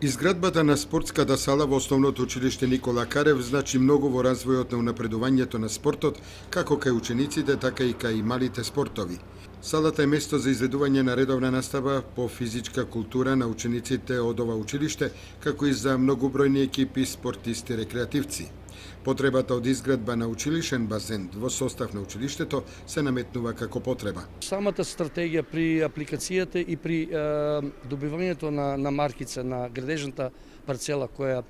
Изградбата на спортската сала во Основното училиште Никола Карев значи многу во развојот на унапредувањето на спортот, како кај учениците, така и кај малите спортови. Салата е место за изведување на редовна настава по физичка култура на учениците од ова училиште, како и за многобројни екипи спортисти рекреативци. Потребата од изградба на училишен базен во состав на училиштето се наметнува како потреба. Самата стратегија при апликацијата и при добивањето на маркица на градежната парцела која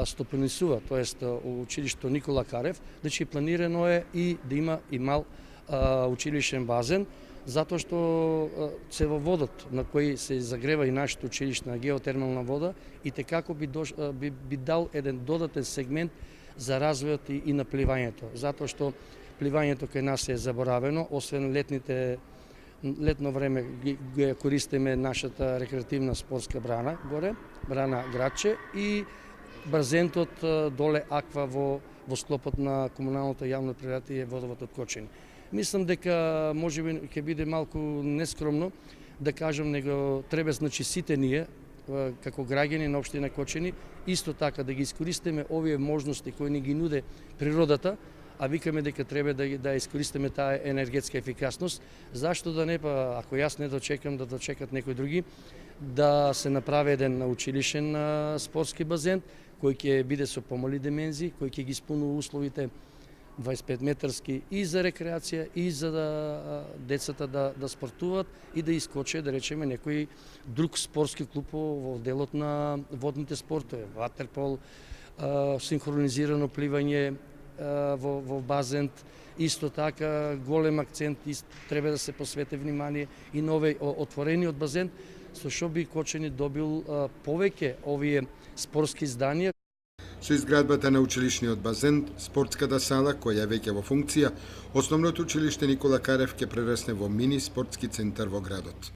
стопанисува, тоест училишето Никола Карев, значи планирано е и да има и мал училишен базен, затоа што цевоводот на кој се загрева и нашето училиште на геотермална вода и текако би дал еден додатен сегмент за развојот и на пливањето, затоа што пливањето кај нас е заборавено, освен летно време го користиме нашата рекреативна спортска брана горе, брана Градче и базентот доле Аква во склопот на комуналното јавно предпријатие Водовод од Кочени. Мислам дека можеби ќе биде малку нескромно да кажам, него треба значи сите ние како граѓани на општина Кочени исто така да ги искористиме овие можности кои ни ги нуде природата, а викаме дека треба да искористиме таа енергетска ефикасност. Зашто да не, па ако јас не дочекам, да дочекат некои други, да се направи еден училишен спортски базен кој ќе биде со помали димензии, кој ќе ги исполнува условите 25 метарски и за рекреација, и за децата да спортуваат и да искоче, да речеме, некој друг спортски клуб во делот на водните спортови, ватерпол, синхронизирано пливање во базен. Исто така голем акцент треба да се посвети внимание и на овој отворениот базен, со што би Кочени добил повеќе овие спортски изданија. Со изградбата на училишниот базен, спортската сала, која е веќе во функција, Основното училиште Никола Карев ќе прерасне во мини спортски центар во градот.